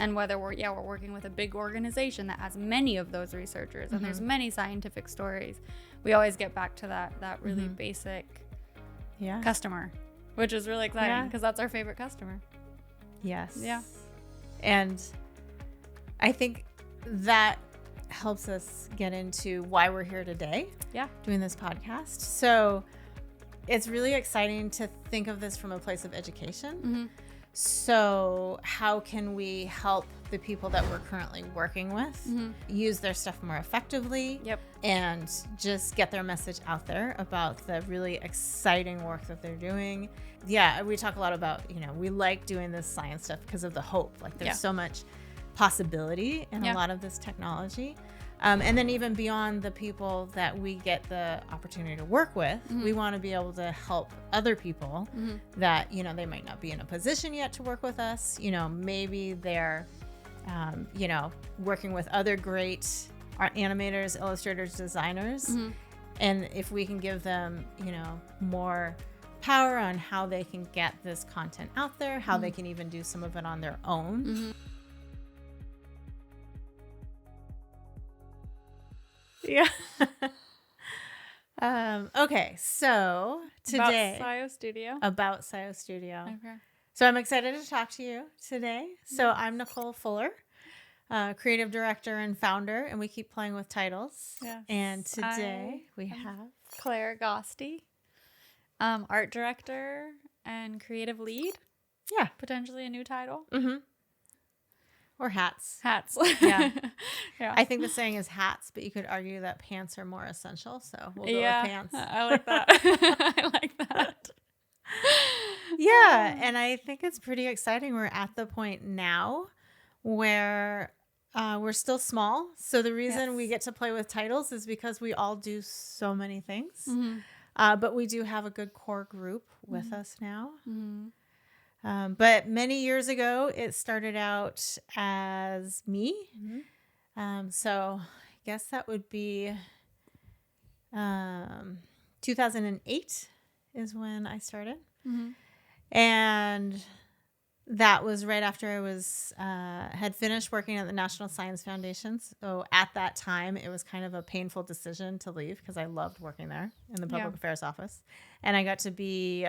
And whether we're working with a big organization that has many of those researchers and there's many scientific stories, we always get back to that really basic customer, which is really exciting because that's our favorite customer. Yes. Yeah. And I think that helps us get into why we're here today. Yeah. Doing this podcast. So it's really exciting to think of this from a place of education. So how can we help the people that we're currently working with use their stuff more effectively and just get their message out there about the really exciting work that they're doing? Yeah, we talk a lot about, we like doing this science stuff because of the hope. Like there's so much possibility in a lot of this technology. And then even beyond the people that we get the opportunity to work with, we want to be able to help other people that, they might not be in a position yet to work with us. Maybe they're, working with other great art animators, illustrators, designers. And if we can give them, more power on how they can get this content out there, how they can even do some of it on their own. Yeah. Okay, so today about SayoStudio. Okay. So I'm excited to talk to you today. So I'm Nicolle Fuller, creative director and founder, and we keep playing with titles. Yes. And today we have Claire Agosti, art director and creative lead. Yeah, potentially a new title. Or hats. Hats. Yeah. I think the saying is hats, but you could argue that pants are more essential. So we'll go with pants. I like that. I like that. Yeah. And I think it's pretty exciting. We're at the point now where we're still small. So the reason we get to play with titles is because we all do so many things. But we do have a good core group with us now. But many years ago, it started out as me. So I guess that would be 2008 is when I started. And that was right after I was had finished working at the National Science Foundation. So at that time, it was kind of a painful decision to leave because I loved working there in the public affairs office. And I got to be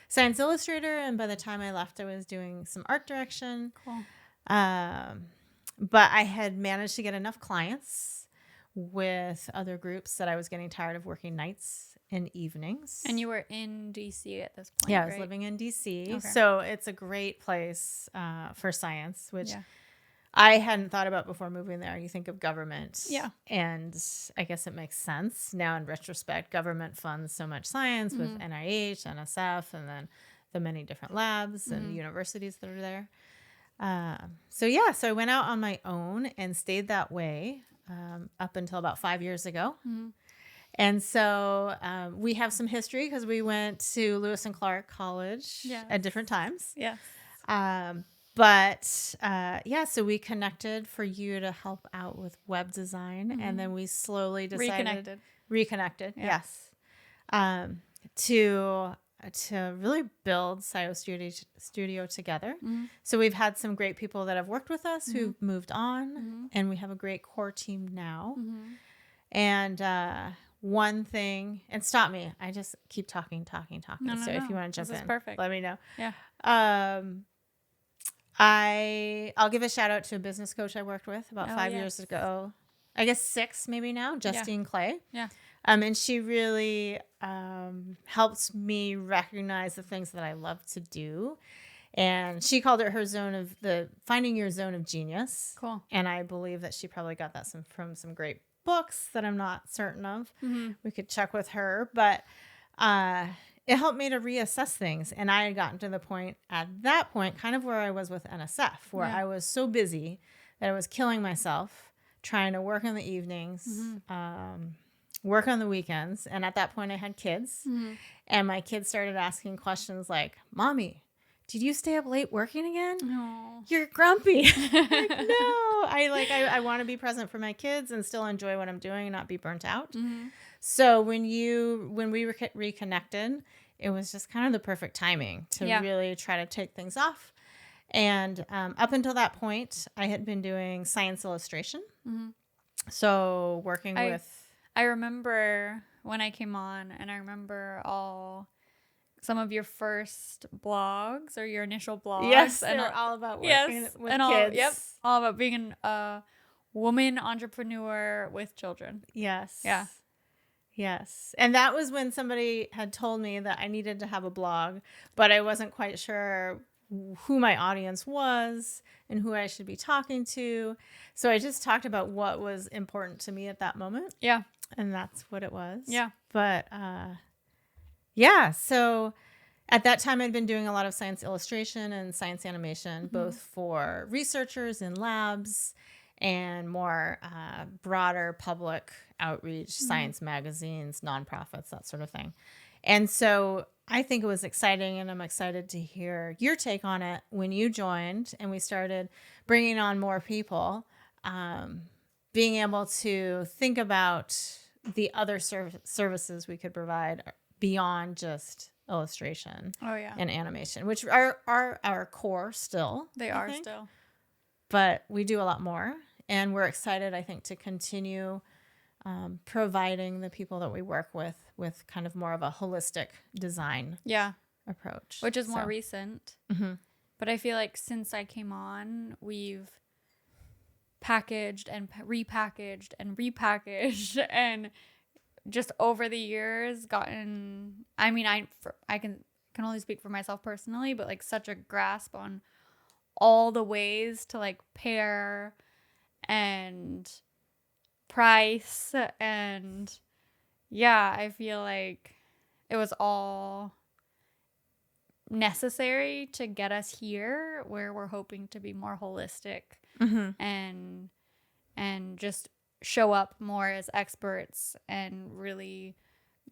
science illustrator, and by the time I left, I was doing some art direction. Cool. But I had managed to get enough clients with other groups that I was getting tired of working nights and evenings. And you were in DC at this point, Yeah, I was living in DC. Okay. So it's a great place for science, which I hadn't thought about before moving there. You think of government. Yeah. And I guess it makes sense. Now in retrospect, government funds so much science with NIH, NSF, and then the many different labs and universities that are there. So I went out on my own and stayed that way up until about 5 years ago. And so we have some history because we went to Lewis and Clark College at different times. Yeah. So we connected for you to help out with web design. And then we slowly decided. Reconnected. Yes. To really build SayoStudio together. So we've had some great people that have worked with us who've moved on. And we have a great core team now. And one thing, and stop me, I just keep talking. No, so if you want to jump in, perfect. Let me know. Yeah. I'll give a shout out to a business coach I worked with about 5 years ago. I guess 6 maybe now, Justine Clay. Yeah. And she really helps me recognize the things that I love to do. And she called it her finding your zone of genius. Cool. And I believe that she probably got that from some great books that I'm not certain of. We could check with her, but it helped me to reassess things. And I had gotten to the point at that point, kind of where I was with NSF, where I was so busy that I was killing myself trying to work in the evenings, work on the weekends. And at that point I had kids and my kids started asking questions like, "Mommy, did you stay up late working again? No. You're grumpy." Like, no, I want to be present for my kids and still enjoy what I'm doing and not be burnt out. So when we reconnected, it was just kind of the perfect timing to really try to take things off And up until that point, I had been doing science illustration. Mm-hmm. So working with... I remember when I came on, and I remember some of your first blogs or your initial blogs. Yes, and they're all about working with kids. Yep, all about being a woman entrepreneur with children. Yes. Yeah. Yes. And that was when somebody had told me that I needed to have a blog, but I wasn't quite sure who my audience was and who I should be talking to. So I just talked about what was important to me at that moment. Yeah. And that's what it was. Yeah. But yeah, so at that time I'd been doing a lot of science illustration and science animation, both for researchers in labs and more broader public outreach, science magazines, nonprofits, that sort of thing. And so I think it was exciting, and I'm excited to hear your take on it when you joined and we started bringing on more people, being able to think about the other services we could provide beyond just illustration and animation, which are our core still. They are still. But we do a lot more, and we're excited, I think, to continue providing the people that we work with kind of more of a holistic design approach. Which is more recent. Mm-hmm. But I feel like since I came on, we've packaged and repackaged and just over the years gotten, I mean, I can only speak for myself personally, but like such a grasp on all the ways to like pair and price, and I feel like it was all necessary to get us here where we're hoping to be more holistic and just show up more as experts and really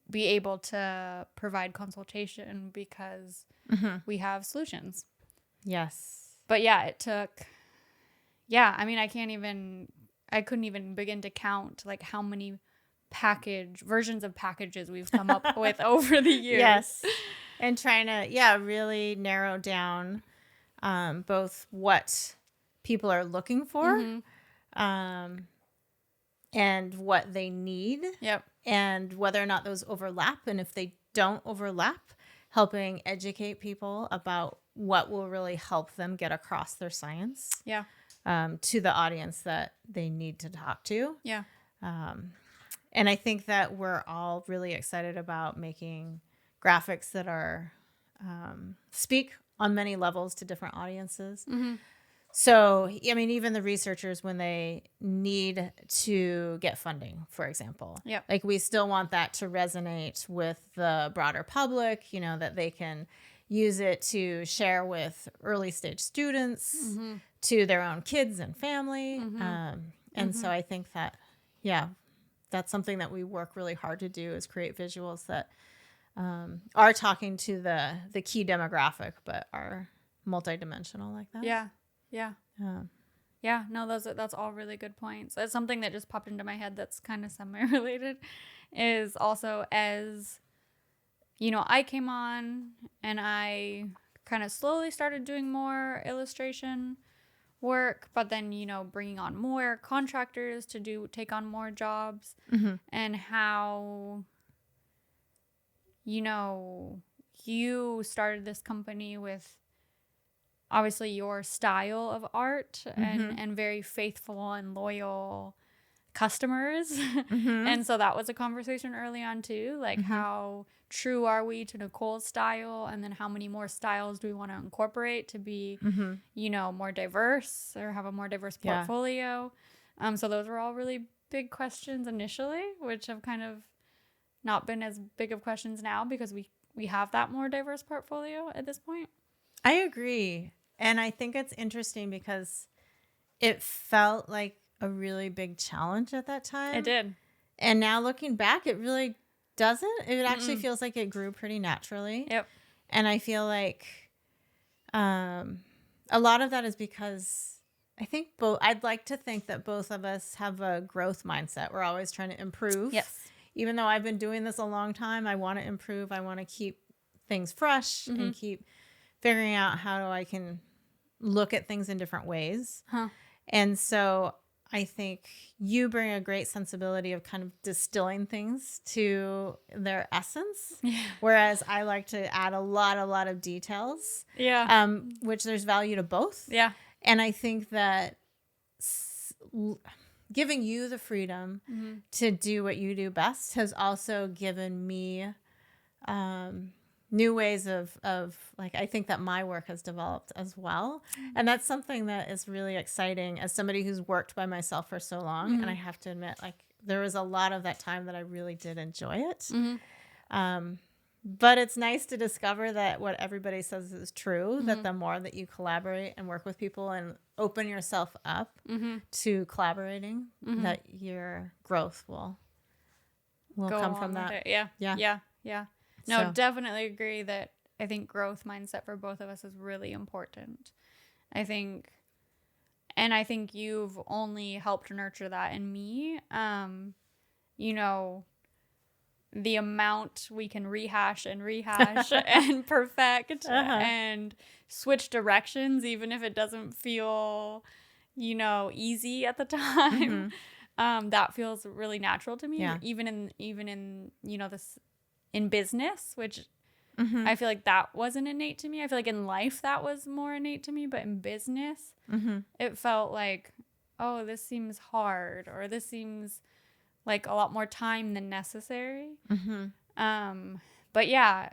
be able to provide consultation because we have solutions. Yes. But it took, I mean, I couldn't even begin to count like how many versions of packages we've come up with over the years. Yes. And trying to, really narrow down both what people are looking for and what they need. Yep. And whether or not those overlap. And if they don't overlap, helping educate people about what will really help them get across their science. Yeah. To the audience that they need to talk to. Yeah. And I think that we're all really excited about making graphics that are speak on many levels to different audiences. Mm-hmm. So, I mean, even the researchers, when they need to get funding, for example, like we still want that to resonate with the broader public, that they can use it to share with early stage students, to their own kids and family. And so I think that, that's something that we work really hard to do, is create visuals that are talking to the key demographic, but are multidimensional like that. No, that's all really good points. It's something that just popped into my head that's kind of semi-related is also, as I came on and I kind of slowly started doing more illustration work, but then bringing on more contractors to take on more jobs, and how you started this company with obviously your style of art and very faithful and loyal customers. And so that was a conversation early on too, like how true are we to Nicolle's style, and then how many more styles do we want to incorporate to be more diverse or have a more diverse portfolio. So those were all really big questions initially, which have kind of not been as big of questions now because we have that more diverse portfolio at this point. I agree. And I think it's interesting because it felt like a really big challenge at that time. It did. And now looking back, it really doesn't. It actually feels like it grew pretty naturally. Yep. And I feel like a lot of that is because I think I'd like to think that both of us have a growth mindset. We're always trying to improve. Yes. Even though I've been doing this a long time, I want to improve. I want to keep things fresh and keep figuring out how I can look at things in different ways. And so I think you bring a great sensibility of kind of distilling things to their essence, whereas I like to add a lot of details, which there's value to both. Yeah. And I think that giving you the freedom to do what you do best has also given me new ways of like, I think that my work has developed as well. And that's something that is really exciting as somebody who's worked by myself for so long. And I have to admit, like, there was a lot of that time that I really did enjoy it. But it's nice to discover that what everybody says is true, that the more that you collaborate and work with people and open yourself up to collaborating, that your growth will come from that. Yeah. No, definitely agree that I think growth mindset for both of us is really important. I think you've only helped nurture that in me. You know, the amount we can rehash and and perfect and switch directions, even if it doesn't feel, easy at the time. That feels really natural to me. Yeah. Even in this in business, which I feel like that wasn't innate to me. I feel like in life that was more innate to me, but in business, it felt like, oh, this seems hard, or this seems like a lot more time than necessary. But yeah,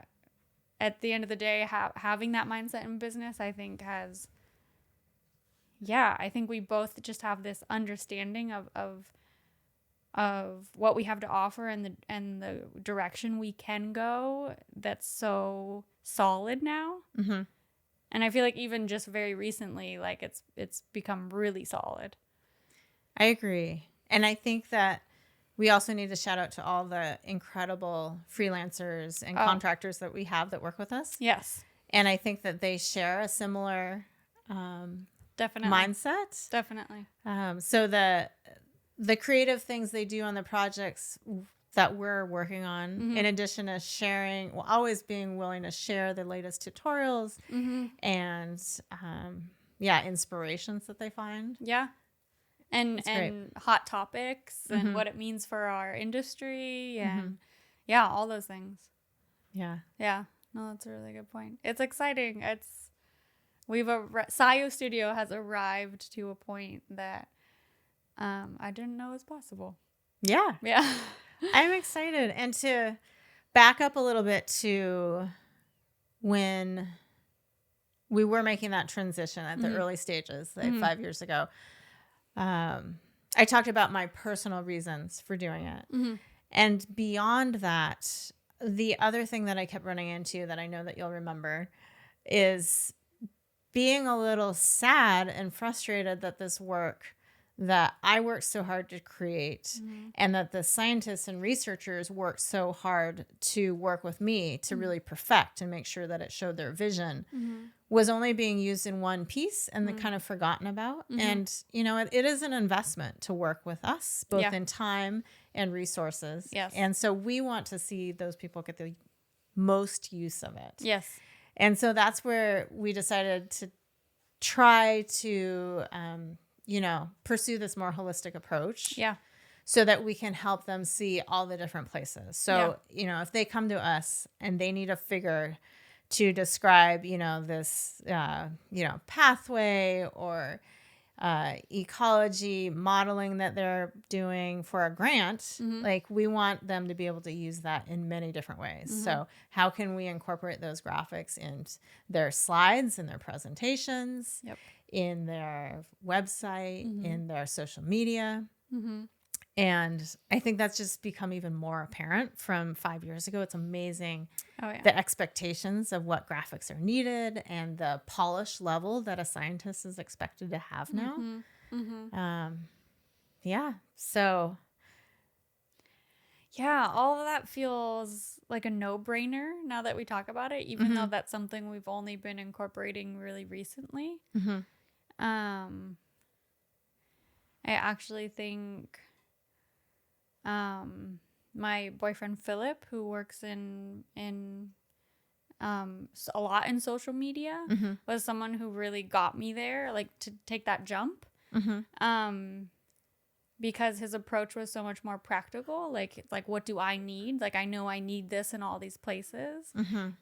at the end of the day, having that mindset in business, I think I think we both just have this understanding of what we have to offer and the direction we can go that's so solid now. And I feel like even just very recently, like it's become really solid. I agree. And I think that we also need to shout out to all the incredible freelancers and contractors that we have that work with us. Yes. And I think that they share a similar definitely mindset. Definitely. So the creative things they do on the projects that we're working on, in addition to sharing, always being willing to share the latest tutorials and inspirations that they find. Yeah. And hot topics and what it means for our industry and all those things. Yeah. Yeah. No, that's a really good point. It's exciting. SayoStudio has arrived to a point that I didn't know was possible. Yeah. Yeah. I'm excited. And to back up a little bit to when we were making that transition at the early stages, like 5 years ago, I talked about my personal reasons for doing it. And beyond that, the other thing that I kept running into that I know that you'll remember is being a little sad and frustrated that this work that I worked so hard to create and that the scientists and researchers worked so hard to work with me to really perfect and make sure that it showed their vision was only being used in one piece and then kind of forgotten about. And, it is an investment to work with us, both in time and resources. Yes. And so we want to see those people get the most use of it. Yes. And so that's where we decided to try to, pursue this more holistic approach. Yeah. So that we can help them see all the different places. So, if they come to us and they need a figure to describe, this, pathway or ecology modeling that they're doing for a grant, like we want them to be able to use that in many different ways. So how can we incorporate those graphics in their slides, in their presentations, in their website, in their social media? And I think that's just become even more apparent from 5 years ago. It's amazing the expectations of what graphics are needed and the polish level that a scientist is expected to have now. So. Yeah, all of that feels like a no-brainer now that we talk about it, even though that's something we've only been incorporating really recently. I actually think my boyfriend Philip, who works in a lot in social media, was someone who really got me there, like to take that jump. Because his approach was so much more practical. Like what do I need? Like, I know I need this in all these places.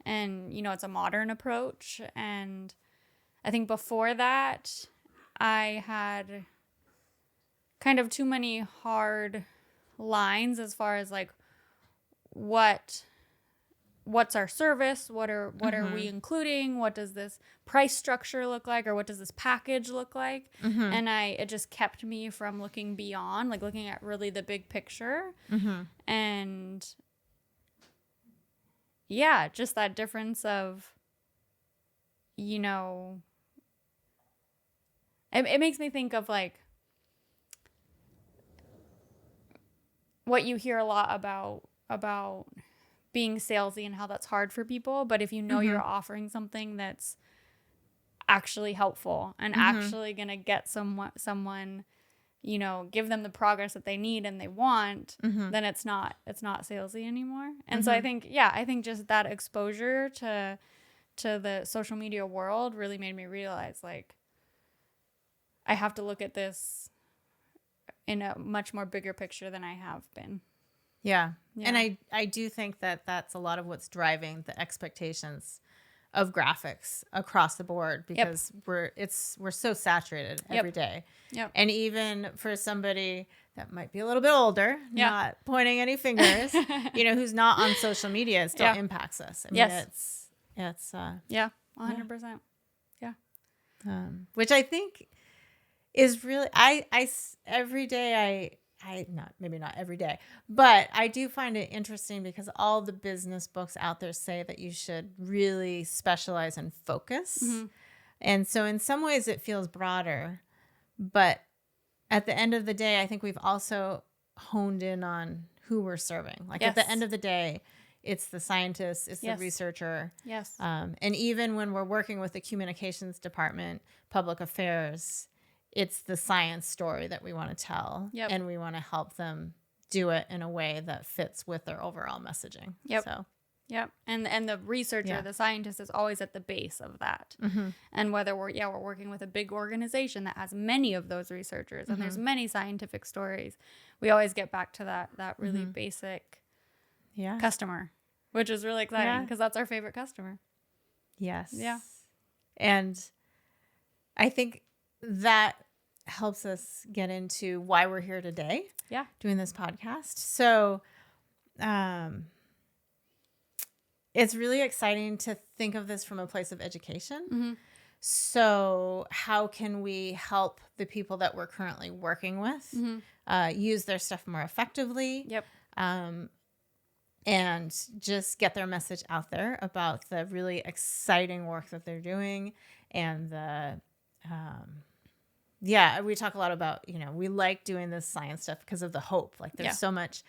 And, you know, it's a modern approach. And I think before that, I had kind of too many hard lines as far as like what's our service, what are we including, what does this price structure look like, or what does this package look like. And it just kept me from looking beyond, like looking at really the big picture. And yeah, just that difference of, you know, it makes me think of like what you hear a lot about being salesy and how that's hard for people. But if you know you're offering something that's actually helpful and actually going to get someone, you know, give them the progress that they need and they want, then it's not salesy anymore. And so I think just that exposure to the social media world really made me realize, like, I have to look at this in a much more bigger picture than I have been. Yeah. And I do think that that's a lot of what's driving the expectations of graphics across the board, because we're so saturated every day. And even for somebody that might be a little bit older, not pointing any fingers, you know, who's not on social media, it still impacts us. I mean, it's 100%. Which I think is really, I every day maybe not every day, but I do find it interesting because all the business books out there say that you should really specialize and focus. And so in some ways it feels broader, but at the end of the day, I think we've also honed in on who we're serving. Like at the end of the day, it's the scientist, it's the researcher. And even when we're working with the communications department, public affairs, it's the science story that we want to tell. And we want to help them do it in a way that fits with their overall messaging. And the researcher, the scientist, is always at the base of that. And whether we're working with a big organization that has many of those researchers and there's many scientific stories, we always get back to that really basic customer, which is really exciting because that's our favorite customer. And I think that helps us get into why we're here today doing this podcast. So it's really exciting to think of this from a place of education. So how can we help the people that we're currently working with use their stuff more effectively? And just get their message out there about the really exciting work that they're doing. And we talk a lot about, you know, we like doing this science stuff because of the hope. Like there's so much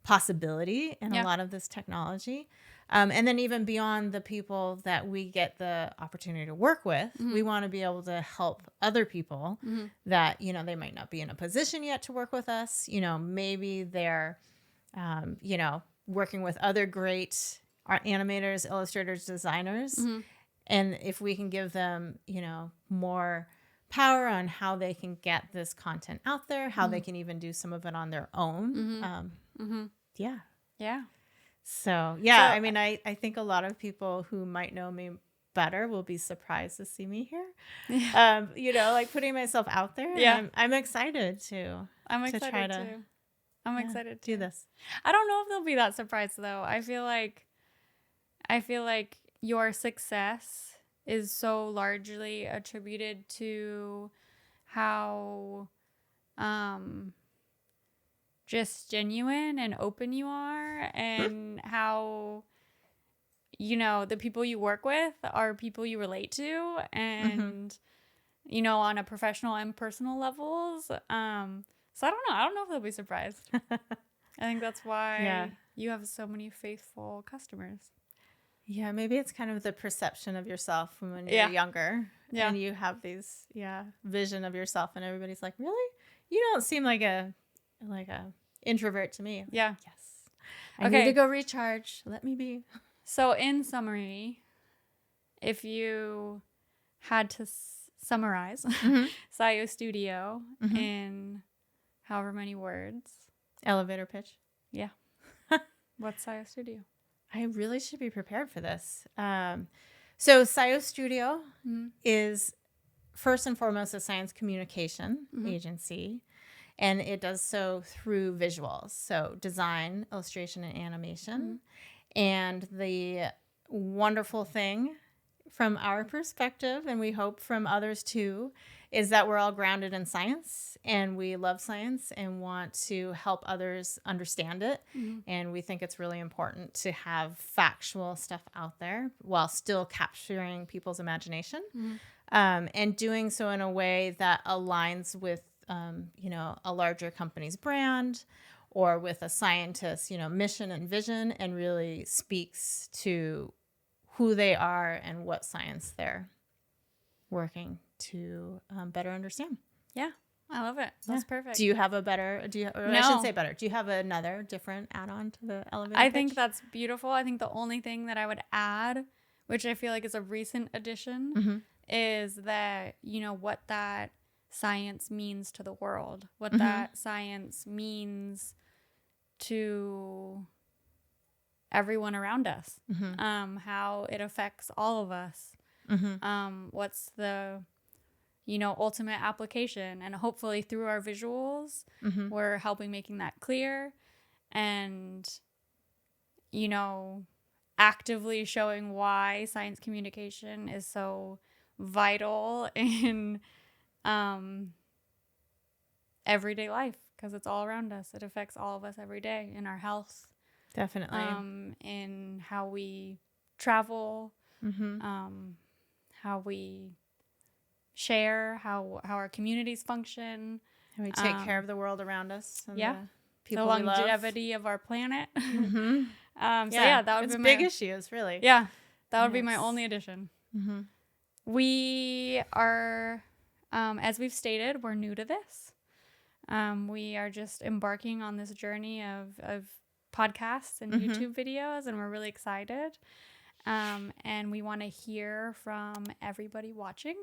possibility in a lot of this technology. And then even beyond the people that we get the opportunity to work with, we want to be able to help other people that, you know, they might not be in a position yet to work with us. You know, maybe they're, you know, working with other great animators, illustrators, designers. And if we can give them, you know, more power on how they can get this content out there, how they can even do some of it on their own. So, I mean, I think a lot of people who might know me better will be surprised to see me here. You know, like putting myself out there. I'm excited to. I'm excited to do this. I don't know if they'll be that surprised though. I feel like your success is so largely attributed to how just genuine and open you are, and how, you know, the people you work with are people you relate to, and you know, on a professional and personal levels. So I don't know if they'll be surprised. I think that's why you have so many faithful customers. Yeah, maybe it's kind of the perception of yourself from when you're younger. And you have these vision of yourself, and everybody's like, really? You don't seem like a introvert to me. Yes. I need to go recharge. Let me be. So in summary, if you had to summarize SayoStudio in however many words. Elevator pitch. Yeah. What's SayoStudio? I really should be prepared for this. So SayoStudio is first and foremost a science communication agency, and it does so through visuals, so design, illustration, and animation. And the wonderful thing from our perspective, and we hope from others too, is that we're all grounded in science, and we love science and want to help others understand it. And we think it's really important to have factual stuff out there while still capturing people's imagination, and doing so in a way that aligns with, a larger company's brand or with a scientist's, mission and vision, and really speaks to who they are and what science they're working to better understand. Yeah, I love it. That's perfect. Do you have a better, no. I shouldn't say better. Do you have another different add-on to the elevator pitch? think that's beautiful. I think the only thing that I would add, which I feel like is a recent addition, is that, what that science means to the world, what that science means to everyone around us, how it affects all of us, what's the ultimate application, and hopefully through our visuals we're helping making that clear, and actively showing why science communication is so vital in everyday life, because it's all around us. It affects all of us every day in our health. Definitely. In how we travel, how we share, how our communities function. How we take care of the world around us. And the longevity of our planet. That would be big issues, really. Yeah, that would be my only addition. We are, as we've stated, we're new to this. We are just embarking on this journey of podcasts and YouTube videos, and we're really excited. And we want to hear from everybody watching,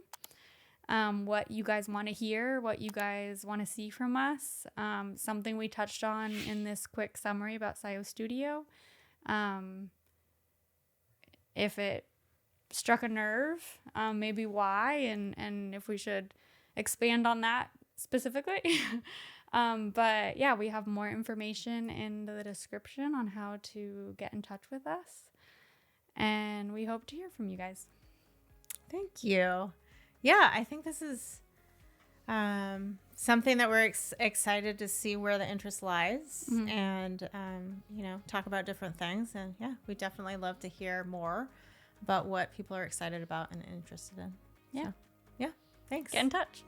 what you guys want to hear, what you guys want to see from us. Something we touched on in this quick summary about SayoStudio. If it struck a nerve, maybe why, and if we should expand on that specifically. But yeah, we have more information in the description on how to get in touch with us, and we hope to hear from you guys. Thank you. Yeah, I think this is something that we're excited to see where the interest lies, and talk about different things. And yeah, we definitely love to hear more about what people are excited about and interested in. Yeah. So, yeah. Thanks. Get in touch.